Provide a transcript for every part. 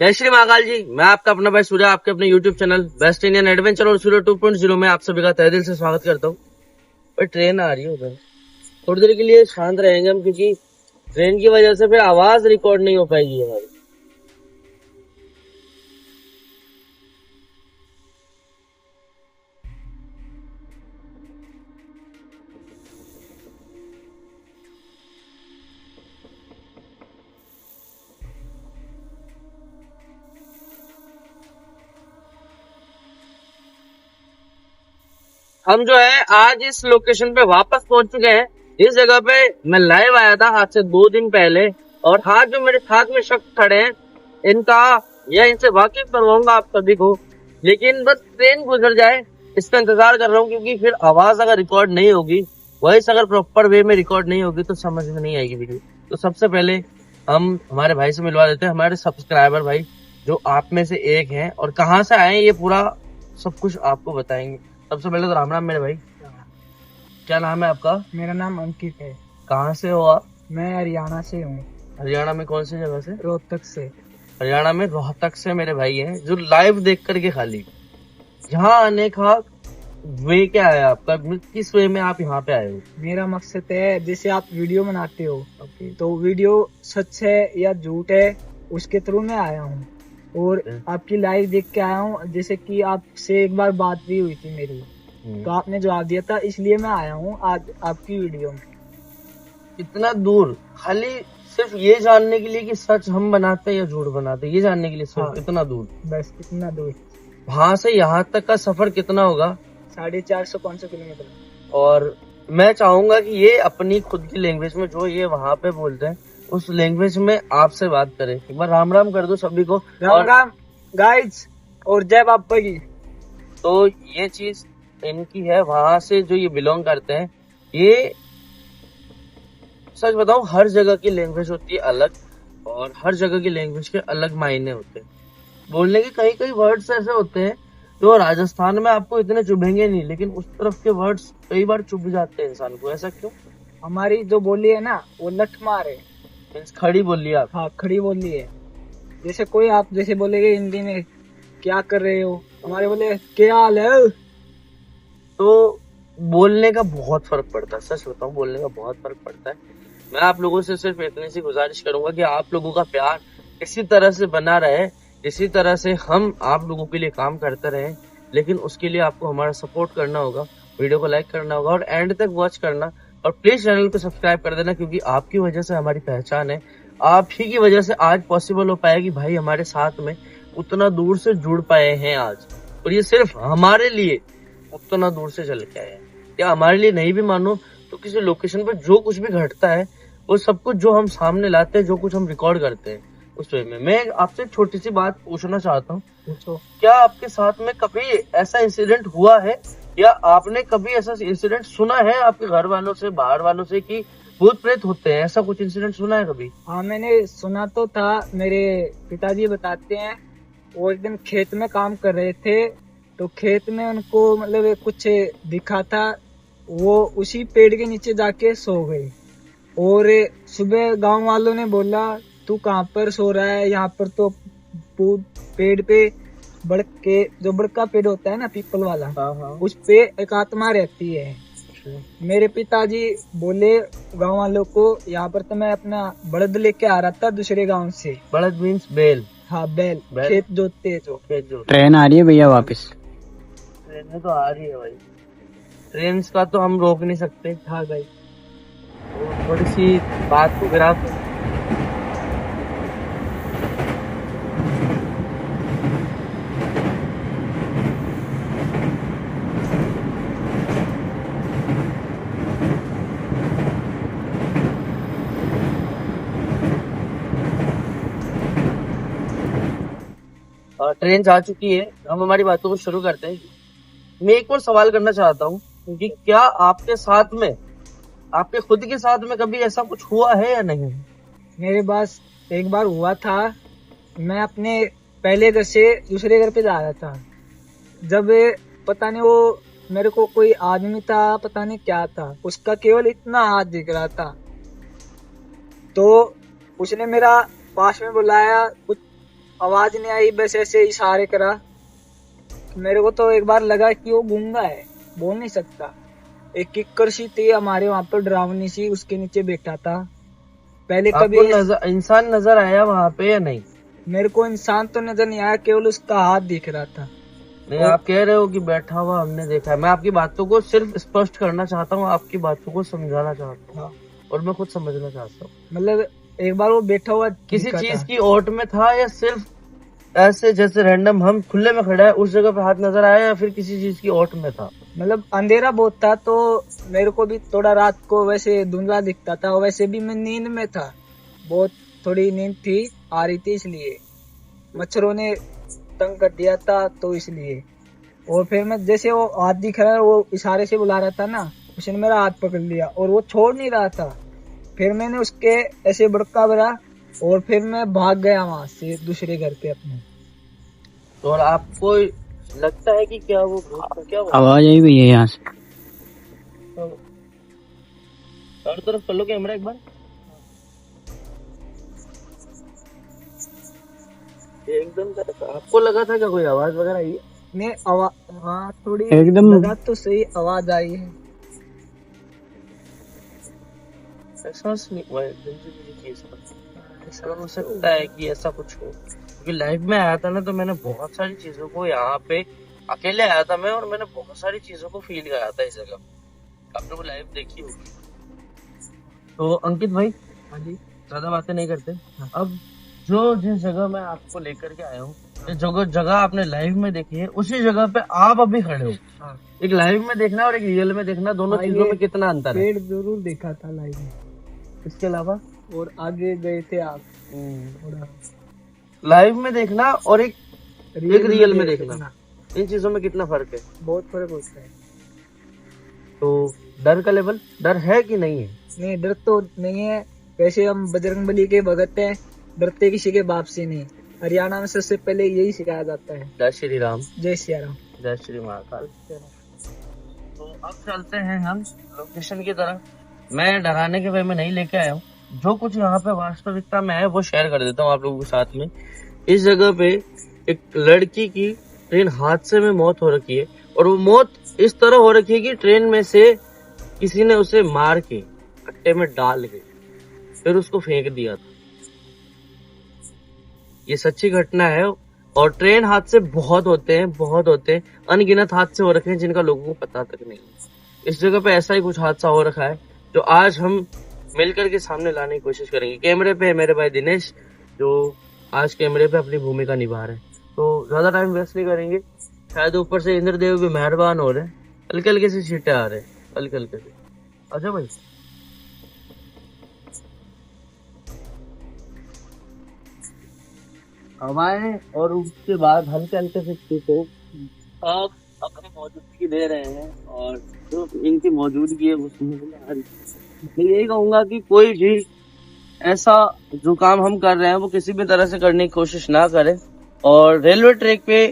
जय श्री महाकाल जी। मैं आपका अपना भाई सूर्य आपके अपने YouTube channel best Indian adventure और सूर्य 2.0 में आप सभी का तहे दिल से स्वागत करता हूँ। पर ट्रेन आ रही है उधर, थोड़ी देर के लिए शांत रहेंगे हम, क्योंकि ट्रेन की वजह से फिर आवाज रिकॉर्ड नहीं हो पाएगी हमारी। हम जो है आज इस लोकेशन पे वापस पहुंच चुके हैं। इस जगह पे मैं लाइव आया था आज से 2 दिन पहले, और आज जो मेरे साथ में शख्स खड़े हैं इनका या इनसे वाकिफ करवाऊंगा आप सभी को, लेकिन बस ट्रेन गुजर जाए इसका इंतजार कर रहा हूँ, क्योंकि फिर आवाज अगर रिकॉर्ड नहीं होगी, वॉइस अगर प्रॉपर वे में रिकॉर्ड नहीं होगी तो समझ में नहीं आएगी वीडियो। तो सबसे पहले हम हमारे भाई से मिलवा देते हैं, हमारे सब्सक्राइबर भाई जो आप में से एक हैं, और कहाँ से आए ये पूरा सब कुछ आपको बताएंगे। सबसे पहले तो राम राम मेरे भाई। क्या नाम है आपका? मेरा नाम अंकित है। कहाँ से हो आप? मैं हरियाणा से हूँ। हरियाणा में कौन सी जगह से? रोहतक से। हरियाणा में रोहतक से मेरे भाई हैं, जो लाइव देख करके खाली यहाँ आने का वे क्या है आपका? किस वे में आप यहाँ पे आए हो? मेरा मकसद है, जैसे आप वीडियो बनाते हो तो वीडियो सच है या झूठ है उसके थ्रू मैं आया हूँ, और आपकी लाइव देख के आया हूँ। जैसे कि आपसे एक बार बात भी हुई थी मेरी, तो आपने जवाब दिया था, इसलिए मैं आया हूँ आज आपकी वीडियो में। इतना दूर खाली सिर्फ ये जानने के लिए कि सच हम बनाते हैं या झूठ बनाते हैं, ये जानने के लिए सिर्फ? हाँ, इतना दूर? बस इतना दूर। वहां से यहाँ तक का सफर कितना होगा? 450-500 किलोमीटर। और मैं चाहूंगा कि ये अपनी खुद की लैंग्वेज में, जो ये वहाँ पे बोलते हैं उस लैंग्वेज में आपसे बात करें। एक बार राम राम कर दो सभी को। राम राम गाइड्स और जय बाबा की। तो ये चीज इनकी है, वहां से जो ये बिलोंग करते हैं। ये सच बताऊं, हर जगह की लैंग्वेज होती है अलग, और हर जगह की लैंग्वेज के अलग मायने होते हैं। बोलने के कई कई वर्ड्स ऐसे होते हैं जो राजस्थान में आपको इतने चुभेंगे नहीं, लेकिन उस तरफ के वर्ड्स कई बार चुभ जाते हैं इंसान को। ऐसा क्यों? हमारी जो बोली है ना, वो लठ मार है। मीन्स खड़ी बोली आप? हाँ, खड़ी बोली है। जैसे कोई आप जैसे बोलेगे हिंदी में क्या कर रहे हो, हमारे बोले क्या हाल है। तो बोलने का बहुत फर्क पड़ता है, सच बताऊं बोलने का बहुत फर्क पड़ता है। मैं आप लोगों से सिर्फ इतनी सी गुजारिश करूंगा कि आप लोगों का प्यार इसी तरह से बना रहे, इसी तरह से हम आप लोगों के लिए काम करते रहे। लेकिन उसके लिए आपको हमारा सपोर्ट करना होगा, वीडियो को लाइक करना होगा और एंड तक वॉच करना, और प्लीज चैनल को सब्सक्राइब कर देना, क्योंकि आपकी वजह से हमारी पहचान है। आप ही की वजह से आज पॉसिबल हो पाया कि भाई हमारे साथ में उतना दूर से जुड़ पाए हैं आज, और ये सिर्फ हमारे लिए उतना दूर से चल के आए हैं। या हमारे लिए नहीं भी मानो तो किसी लोकेशन पर जो कुछ भी घटता है वो सब कुछ जो हम सामने लाते हैं, जो कुछ हम रिकॉर्ड करते हैं, उस वे में मैं आपसे एक छोटी सी बात पूछना चाहता हूँ। पूछो। क्या आपके साथ में कभी ऐसा इंसिडेंट हुआ है, या आपने कभी ऐसा इंसिडेंट सुना है आपके घर वालों से, बाहर वालों से, कि भूत प्रेत होते हैं? ऐसा कुछ इंसिडेंट सुना है कभी? हाँ, मैंने सुना तो था। मेरे पिताजी बताते हैं, वो एक दिन खेत में काम कर रहे थे, तो खेत में उनको मतलब कुछ दिखा था। वो उसी पेड़ के नीचे जाके सो गए, और सुबह गांव वालों ने बोला तू कहाँ पर सो रहा है, यहाँ पर तो पेड़ पे जो बड़का पेड़ होता है ना, पीपल वाला, उस पे एक आत्मा रहती है। मेरे पिताजी बोले गांव वालों को, यहाँ पर तो मैं अपना बड़द लेके आ रहा था दूसरे गांव से। बड़द मीन्स बैल? हाँ, बैल। खेत जोतते जो। ट्रेन आ रही है भैया वापस। ट्रेन तो आ रही है भाई, ट्रेन का तो हम रोक नहीं सकते। हाँ भाई, तो थोड़ी सी बात को गिरा दो। ट्रेन जा चुकी है, हम हमारी बातों को शुरू करते हैं। मैं एक और सवाल करना चाहता हूँ कि क्या आपके साथ में, आपके खुद के साथ में कभी ऐसा कुछ हुआ है या नहीं? मेरे पास एक बार हुआ था। मैं अपने पहले घर से दूसरे घर पे जा रहा था, जब पता नहीं वो मेरे को कोई आदमी था, पता नहीं क्या था, उसका केवल इतना हाथ दिख रहा था। तो उसने मेरा पास में बुलाया, कुछ आवाज नहीं आई, बस ऐसे इशारे करा। मेरे को तो एक बार लगा कि वो गूंगा है, बोल नहीं सकता। एक किक्कर सी थी हमारे वहां पर, डरावनी सी, उसके नीचे बैठा था। पहले आपको कभी इंसान नजर आया वहां पे या नहीं? मेरे को इंसान तो नजर नहीं आया, केवल उसका हाथ दिख रहा था। नहीं, आप कह रहे हो कि बैठा हुआ हमने देखा है। मैं आपकी बातों को सिर्फ स्पष्ट करना चाहता हूँ, आपकी बातों को समझाना चाहता हूँ और मैं खुद समझना चाहता हूँ। मतलब एक बार वो बैठा हुआ किसी दिखा चीज था। की ओट में था या सिर्फ ऐसे जैसे रैंडम हम खुले में खड़ा है उस जगह पे हाथ नजर आया, या फिर किसी चीज की ओट में था? मतलब अंधेरा बहुत था, तो मेरे को भी थोड़ा रात को वैसे धुंधला दिखता था। वैसे भी मैं नींद में था, बहुत थोड़ी नींद थी आ रही थी, इसलिए मच्छरों ने तंग कर दिया था, तो इसलिए। और फिर मैं जैसे वो हाथ दिख रहा है, वो इशारे से बुला रहा था ना, उसने मेरा हाथ पकड़ लिया और वो छोड़ नहीं रहा था। फिर मैंने उसके ऐसे बड़का बरा और फिर मैं भाग गया वहां से दूसरे घर पे अपने। तो और आपको लगता है कि क्या वो भूत का क्या हुआ? आवाज आई भैया यहाँ से। चारों तरफ कर लो कैमरा एक बार। एकदम आपको लगा था क्या कोई आवाज वगैरह आई? मैं हाँ, थोड़ी एकदम लगा तो सही, आवाज आई है। एहसास नहीं हुआ एकदम से मुझे चीज का। ऐसा हो सकता है कि ऐसा कुछ हो, क्योंकि लाइव में आया था ना, तो मैंने बहुत सारी चीजों को यहाँ पे अकेले आया था मैं, और मैंने बहुत सारी चीजों को फील करा था इस जगह। आपने वो लाइव देखी होगी। तो अंकित भाई, हाँ जी। ज्यादा बातें नहीं करते। अब जिस जगह मैं आपको लेकर के आया हूँ, जो जगह आपने लाइव में देखी है, उसी जगह पे आप अभी खड़े हो। हाँ। एक लाइव में देखना और एक रियल में देखना, दोनों चीजों में कितना अंतर है? पेड़ जरूर देखा था लाइव में, इसके अलावा और आगे गए थे आप थोड़ा। लाइव में देखना और एक रियल में देखना, इन चीजों में कितना फर्क है? बहुत फर्क होता है। तो डर का लेवल, डर है कि नहीं है? नहीं, डर तो नहीं है। वैसे हम बजरंगबली के भगत हैं, डरते किसी के बाप से नहीं। हरियाणा में सबसे पहले यही सिखाया जाता है। जय श्री राम। जय सिया राम। जय श्री महाकाल। तो अब चलते हैं हम लोकेशन की तरफ। मैं डराने के वे में नहीं लेके आया हूँ, जो कुछ यहाँ पे वास्तविकता में है वो शेयर कर देता हूँ आप लोगों के साथ में। इस जगह पे एक लड़की की ट्रेन हादसे में मौत हो रखी है, और वो मौत इस तरह हो रखी है कि ट्रेन में से किसी ने उसे मार के कट्टे में डाल के फिर उसको फेंक दिया था। ये सच्ची घटना है, और ट्रेन हादसे बहुत होते हैं, अनगिनत हादसे हो रखे हैं जिनका लोगों को पता तक नहीं है। इस जगह पे ऐसा ही कुछ हादसा हो रखा है जो आज हम मिलकर के सामने लाने की कोशिश करेंगे। कैमरे पे है मेरे भाई दिनेश, जो आज कैमरे पे अपनी भूमिका निभा रहे हैं। तो ज्यादा टाइम वेस्ट नहीं करेंगे। शायद ऊपर से इंद्रदेव भी मेहरबान हो रहे हैं, हल्के हल्के से छींटे आ रहे हैं, हल्के हल्के से। अच्छा भाई, हवाएं और उसके बाद हल्के हल्के से छींटे आप अपनी मौजूदगी दे रहे हैं, और जो इनकी मौजूदगी है उसमें मैं यही कहूंगा कि कोई भी ऐसा जो काम हम कर रहे हैं वो किसी भी तरह से करने की कोशिश ना करें, और रेलवे ट्रैक पे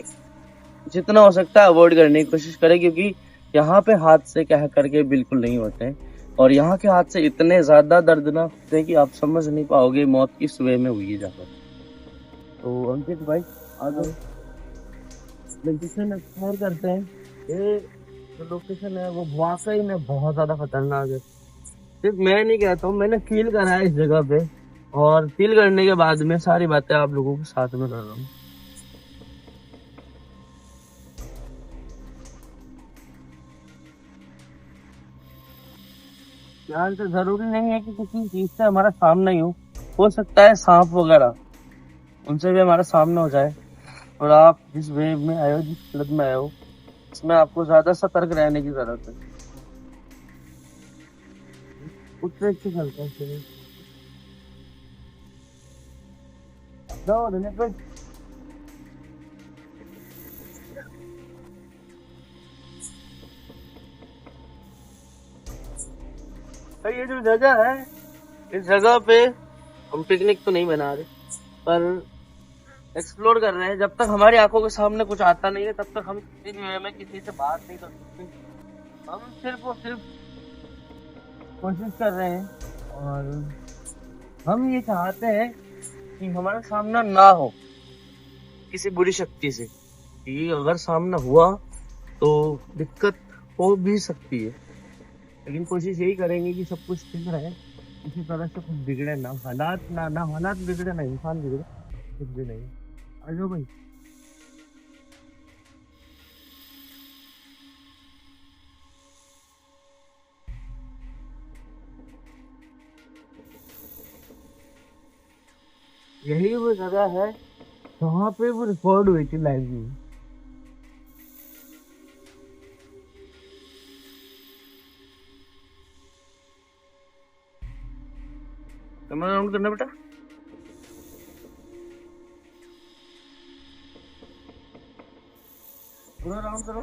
जितना हो सकता है अवॉइड करने की कोशिश करें, क्योंकि यहाँ पे हादसे कह करके बिल्कुल नहीं होते हैं, और यहाँ के हादसे इतने ज्यादा दर्दनाक होते हैं कि आप समझ नहीं पाओगे मौत किस वे में हुई है जाकर। तो अंकित भाई आगे लोकेशन एक्सप्लोर करते हैं। ये जो लोकेशन है वो वाकई में बहुत ज्यादा खतरनाक है। सिर्फ मैं नहीं कहता हूँ, मैंने फील करा है इस जगह पे, और फील करने के बाद में सारी बातें आप लोगों के साथ में कर रहा हूँ। यार तो जरूरी नहीं है कि किसी चीज से हमारा सामना ही हो सकता है सांप वगैरह, उनसे भी हमारा सामना हो जाए। और आप जिस वेव में आए हो, जिस हालत में आए हो, इसमें आपको ज्यादा सतर्क रहने की जरूरत है। उतने अच्छे चलते हैं शरीर। ये जो जगह है, इस जगह पे हम पिकनिक तो नहीं बना रहे, पर एक्सप्लोर कर रहे हैं। जब तक हमारी आंखों के सामने कुछ आता नहीं है तब तक हम किसी भी वे में किसी से बात नहीं कर सकते। हम सिर्फ और सिर्फ कोशिश कर रहे हैं, और हम ये चाहते हैं कि हमारा सामना ना हो, किसी बुरी शक्ति से, कि अगर सामना हुआ तो दिक्कत हो भी सकती है, लेकिन कोशिश यही करेंगे कि सब कुछ ठीक रहे, किसी तरह से कुछ बिगड़े ना, हालात ना हालात बिगड़े ना इंसान बिगड़े, कुछ भी नहीं। आ जाओ भाई। यही वो जगह है जहाँ पे वो रिकॉर्ड हुई थी लाइव में। कैमरा राउंड करना बेटा। पूरा राउंड करो।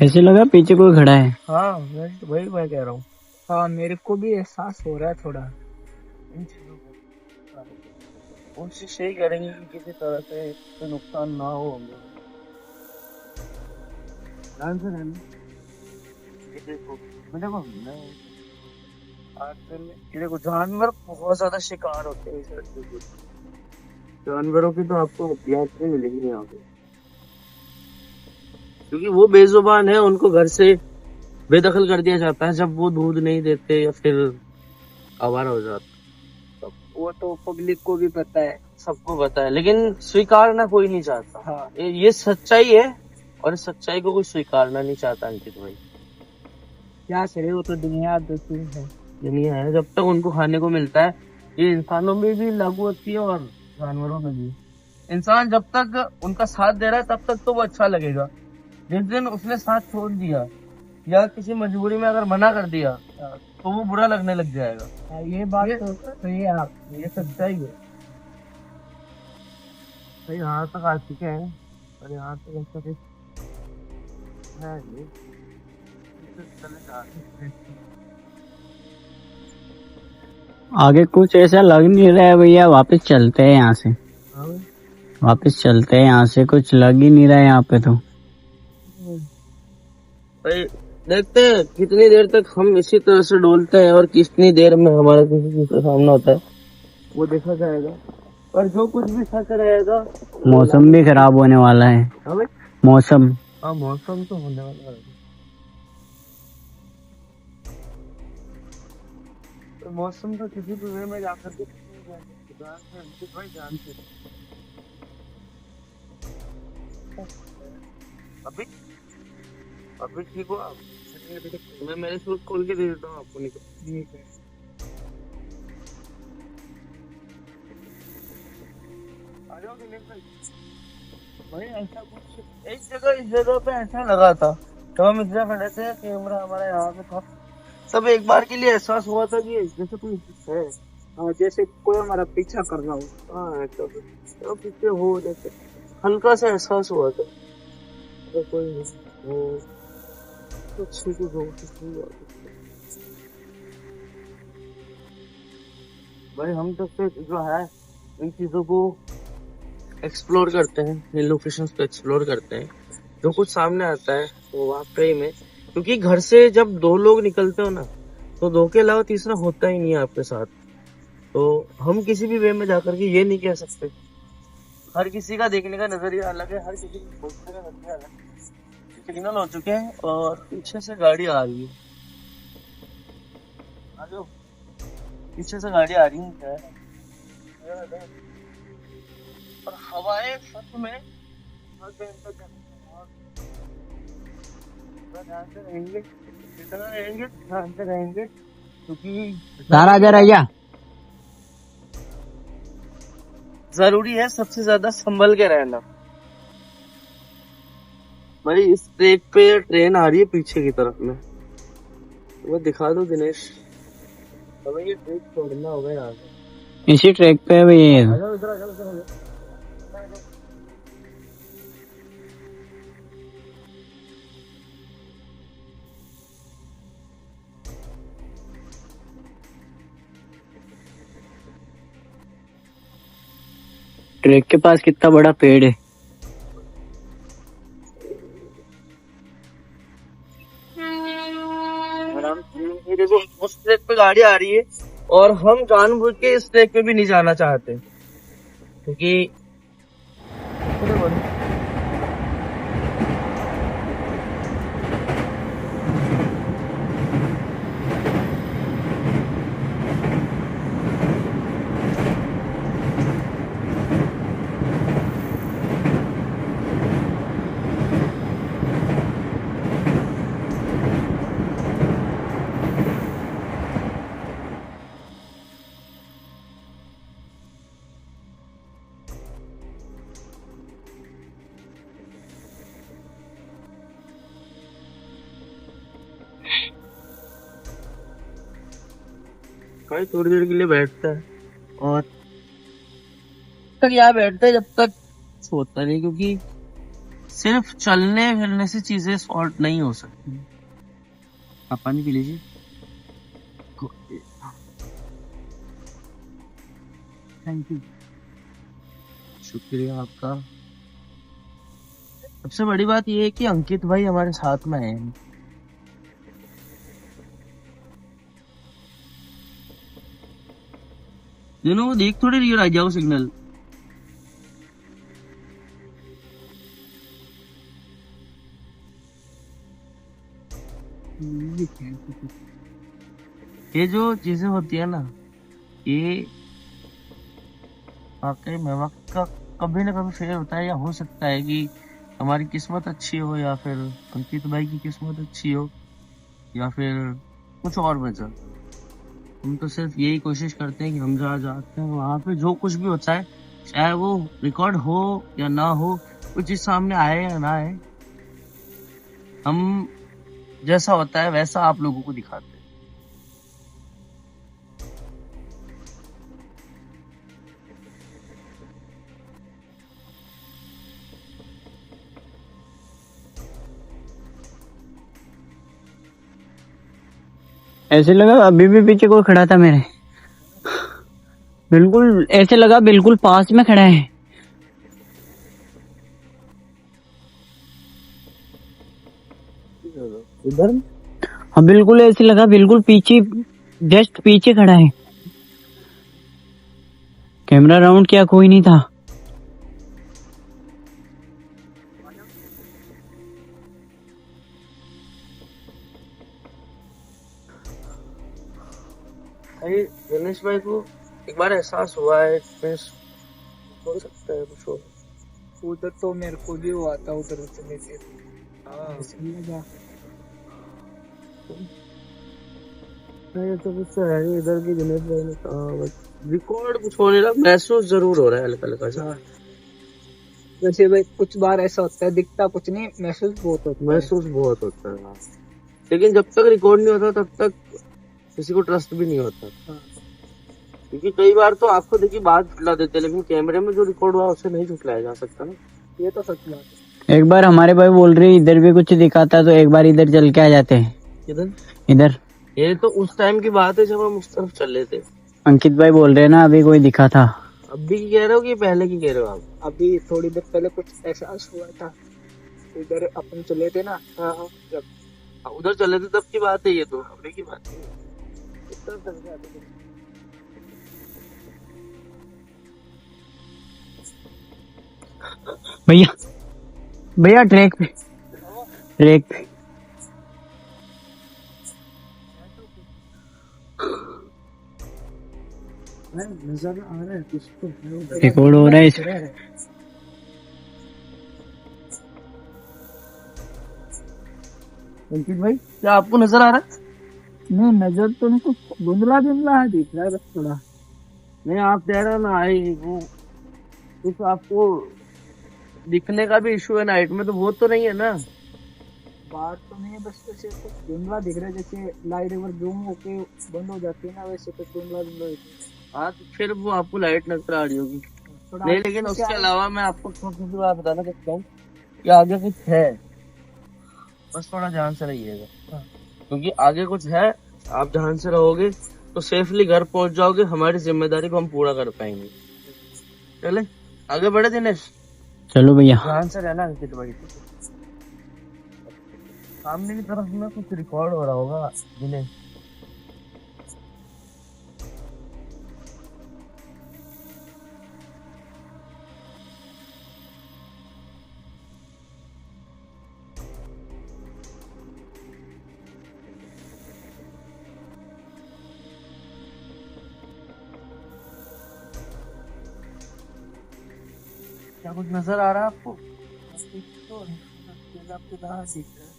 ऐसे लगा पीछे कोई खड़ा है। हाँ वही मैं कह रहा हूँ। हाँ मेरे को भी एहसास हो रहा है थोड़ा। इन चीजों को कोशिश यही करेंगे कि किसी तरह से कोई नुकसान ना हो हमें। ध्यान से रहना। ये देखो ये देखो जानवर बहुत ज्यादा शिकार होते हैं इस सड़क पे। जानवरों की तो आपको हत्याएं मिलेंगी यहाँ पे, क्योंकि वो बेजुबान है, उनको घर से बेदखल कर दिया जाता है जब वो दूध नहीं देते या फिर आवारा हो जाते। वो तो पब्लिक को भी पता है, सबको पता है, लेकिन स्वीकारना कोई नहीं चाहता। हाँ ये सच्चाई है, और इस सच्चाई को कोई स्वीकारना नहीं चाहता अंकित भाई। क्या करे, वो तो दुनिया दूसरी है। दुनिया है, जब तक उनको खाने को मिलता है, ये इंसानों में भी लागू होती है और जानवरों में भी। इंसान जब तक उनका साथ दे रहा है तब तक तो वो अच्छा लगेगा, जिस दिन उसने साथ छोड़ दिया या किसी मजबूरी में अगर मना कर दिया तो वो बुरा लगने लग जाएगा। ये बात तो सही है आप, ये सच्चाई है। तो यहाँ तक आ चुके हैं और यहाँ तक ऐसा कुछ है नहीं। आगे कुछ ऐसा लग नहीं रहा है भैया, वापस चलते हैं यहाँ से। वापस चलते हैं यहाँ से, कुछ लग ही नहीं रहा है यहाँ पे तो। भाई देखते हैं कितनी देर तक हम इसी तरह से डोलते हैं और कितनी देर में हमारा किसी का सामना होता है वो देखा जाएगा। और जो कुछ भी सच रहेगा। मौसम भी खराब होने वाला है। मौसम, हाँ मौसम तो होने वाला है। तो मौसम तो किसी भी वे में जाकर के भाई जानते अभी अभी ठीक हो आप? मैं मेरे सूट खोल के दे देता हूँ आपको। ठीक है आ जाओ भाई। ऐसा कुछ इस जगह पे ऐसा लगा था तो हम इस जगह खड़े थे, कैमरा हमारा यहाँ पे था, सब एक बार के लिए एहसास हुआ था कि जैसे कोई है। हाँ जैसे कोई हमारा पीछा कर रहा हो। हाँ तो पीछे हो, जैसे हल्का सा एहसास हुआ था तो कोई हो कुछ हो। भाई हम तो फिर जो है इन चीजों को एक्सप्लोर करते हैं, इन लोकेशंस को एक्सप्लोर करते हैं। जो कुछ सामने आता है वो वाकई में, क्योंकि घर से जब दो लोग निकलते हो ना तो दो के अलावा तीसरा होता ही नहीं है आपके साथ। तो हम किसी भी वे में जाकर के ये नहीं कह सकते। हर किसी का देखने का नजरिया अलग है, हर किसी का सोचने का नजरिया अलग है। सिग्नल हो चुके हैं और पीछे से गाड़ी आ रही है। आ जाओ, पीछे से गाड़ी आ रही है और हवाएं सच में ध्यान से रहेंगे, जितना रहेंगे ध्यान से रहेंगे, क्योंकि रैया जरूरी है सबसे ज्यादा संभल के रहना। भाई इस ट्रैक पे ट्रेन आ रही है पीछे की तरफ में, वो दिखा दो दिनेश। हमें ये ट्रैक छोड़ना होगा यहाँ से। इसी ट्रैक पे है भैया। ट्रैक के पास कितना बड़ा पेड़ है। देखो उस ट्रैक पे गाड़ी आ रही है और हम जानबूझ के इस ट्रैक पे भी नहीं जाना चाहते। क्योंकि भाई थोड़ी देर के लिए बैठता है और तक यहाँ बैठता है जब तक सोता नहीं, क्योंकि सिर्फ चलने फिरने से चीजें सॉल्व नहीं हो सकती। आप पानी पी लीजिए। थैंक यू, शुक्रिया आपका। सबसे बड़ी बात यह है कि अंकित भाई हमारे साथ में है। वो देख थोड़ी रही आ जाओ सिग्नल। ये जो चीजें होती है ना, ये वाकई में वक्त का कभी ना कभी फेर होता है, या हो सकता है कि हमारी किस्मत अच्छी हो, या फिर अंकित भाई की किस्मत अच्छी हो, या फिर कुछ और वजह। हम तो सिर्फ यही कोशिश करते हैं कि हम जहाँ जाते हैं वहां पे जो कुछ भी होता है, चाहे वो रिकॉर्ड हो या ना हो, कुछ चीज सामने आए या ना आए, हम जैसा होता है वैसा आप लोगों को दिखाते हैं। ऐसे लगा अभी भी पीछे कोई खड़ा था मेरे, बिल्कुल ऐसे लगा बिल्कुल पास में खड़ा है। इधर हाँ बिल्कुल ऐसे लगा बिल्कुल पीछे, जस्ट पीछे खड़ा है। कैमरा राउंड किया, कोई नहीं था। अरे गणेश भाई को एक बार एहसास हुआ है, हो सकता है कुछ हो। उधर तो मेरे को भी हुआ था, उधर चले थे। तो कुछ है नहीं इधर की। गणेश भाई ने कहा बस रिकॉर्ड कुछ होने लगा, महसूस जरूर हो रहा है हल्का हल्का सा। वैसे भाई कुछ बार ऐसा होता है, दिखता कुछ नहीं, महसूस बहुत होता है। महसूस बहुत होता है, हाँ। लेकिन जब तक रिकॉर्ड नहीं होता तब तक किसी को ट्रस्ट भी नहीं होता। क्योंकि कई बार तो आपको देखिए बात झुटला देते हैं, लेकिन कैमरे में जो रिकॉर्ड हुआ उसे नहीं झुटलाया जा सकता ना। ये तो सच बात है। एक बार हमारे भाई बोल रहे इधर भी कुछ दिखाता तो एक बार इधर चल के आ जाते हैं। इधर इधर ये तो उस टाइम की बात है जब हम उस तरफ चल रहे थे। अंकित भाई बोल रहे हैं ना अभी कोई दिखा था। अभी की कह रहे हो कि पहले की कह रहे हो आप? अभी थोड़ी देर पहले कुछ एहसास हुआ था, उधर अपन चले थे ना। जब उधर चले थे तब की बात है, ये तो अभी की बात है। भैया भैया ट्रैक पे, ट्रैक पे नजर आ रहा है कुछ तो, रिकॉर्ड हो रहा है इसमें। अंकित भाई क्या आपको नजर आ रहा है? नहीं, नजर तो नहीं, कुछ धुंधला धुंधला दिख रहा है बस थोड़ा। नहीं आप कह रहे हो ना आई वो कुछ आपको दिखने का भी इशू है नाइट में, तो वो तो नहीं है ना? बात तो नहीं है, बस जैसे कुछ धुंधला दिख रहा है, जैसे लाइट अगर जूम होके बंद हो जाती है ना, वैसे तो धुंधला धुंधला दिख रहा है। हाँ तो फिर वो आपको लाइट नजर आ रही होगी। थोड़ा नहीं, लेकिन उसके अलावा मैं आपको छोटी सी बात बताना चाहता हूँ कि आगे कुछ है, बस थोड़ा ध्यान से रहिएगा। क्योंकि आगे कुछ है, आप ध्यान से रहोगे तो सेफली घर पहुंच जाओगे। हमारी जिम्मेदारी को हम पूरा कर पाएंगे। चले आगे बढ़े दिनेश। चलो भैया ध्यान से रहना अंकित भाई। सामने की तरफ में कुछ रिकॉर्ड हो रहा होगा दिनेश। क्या कुछ नजर आ रहा है आपको? तो आपके कहाँ दिख रहा है?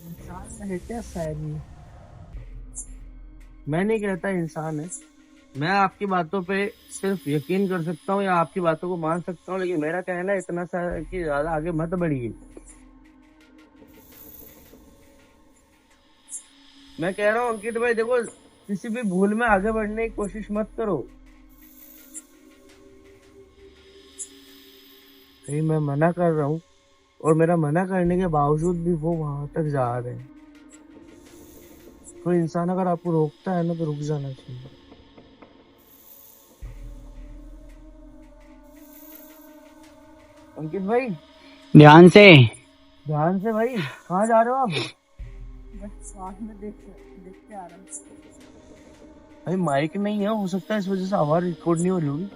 इंसान है क्या शायद ये? मैं नहीं कहता इंसान है, मैं आपकी बातों पे सिर्फ यकीन कर सकता हूँ या आपकी बातों को मान सकता हूँ, लेकिन मेरा कहना इतना सा है कि ज्यादा आगे मत बढ़िए। मैं कह रहा हूँ अंकित भाई देखो, किसी भी भूल में आगे बढ़ने की कोशिश मत करो। कहीं मैं मना कर रहा हूँ और मेरा मना करने के बावजूद भी वो वहां तक जा रहे हैं। कोई इंसान अगर आपको रोकता है ना तो रुक जाना चाहिए। अंकित भाई ध्यान से। भाई, कहाँ जा रहे हो आप? बस साथ में देख के आ रहा हूँ। भाई माइक नहीं है, हो सकता है इस वजह से आवाज रिकॉर्ड नहीं हो रही होगी।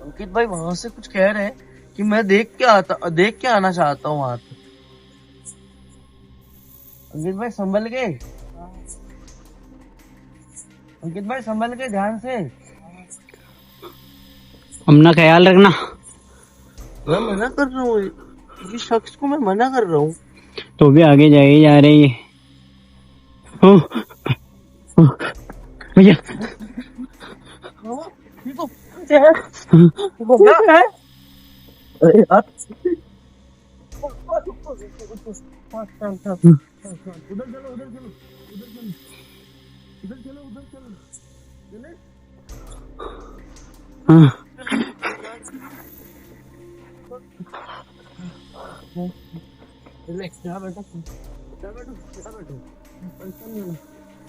अंकित भाई वहां से कुछ कह रहे हैं कि मैं देख के आना चाहता हूँ वहां तक। अंकित भाई संभल के, अंकित भाई संभल के, ध्यान से। अपना ख्याल रखना। मैं मना कर रहा हूँ, इस शख्स को मैं मना कर रहा हूँ। तो भी आगे जाए जा रही है। भैया अरे यार हाँ।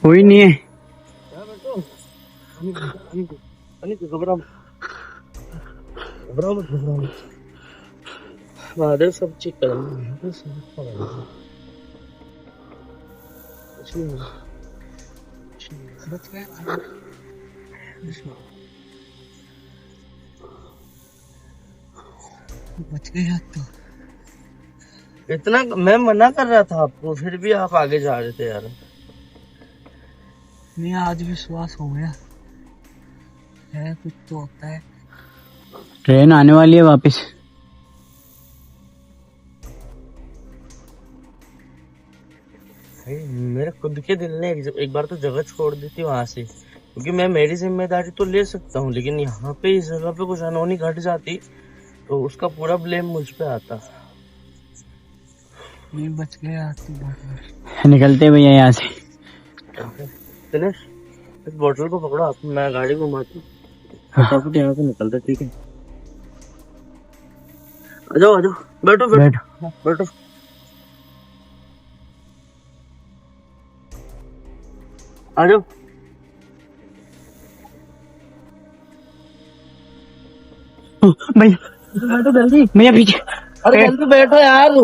कोई नहीं है। महादेव सब चेक कर बच गया तो। इतना मैं मना कर रहा था आपको, फिर भी आप आगे जा रहे थे यार। नहीं आज विश्वास हो गया है, कुछ तो होता है। ट्रेन आने वाली है वापस। मेरे खुद के दिल ने एक बार तो जगह छोड़ दी थी वहां से, क्योंकि मैं मेरी जिम्मेदारी तो ले सकता हूँ, लेकिन यहाँ पे इस जगह पे कुछ अनहोनी घट जाती तो उसका पूरा ब्लेम मुझ पे आता। नहीं बच गया तो। निकलते भैया यहाँ से। दिनेश इस बोतल को पकड़ो आप, मैं गाड़ी घुमाती हूँ, फटाफट यहाँ से निकलते। ठीक है आ जाओ बैठो बैठो बैठो। आ जाओ भैया बैठो जल्दी। भैया पीछे। अरे जल्दी बैठो यार।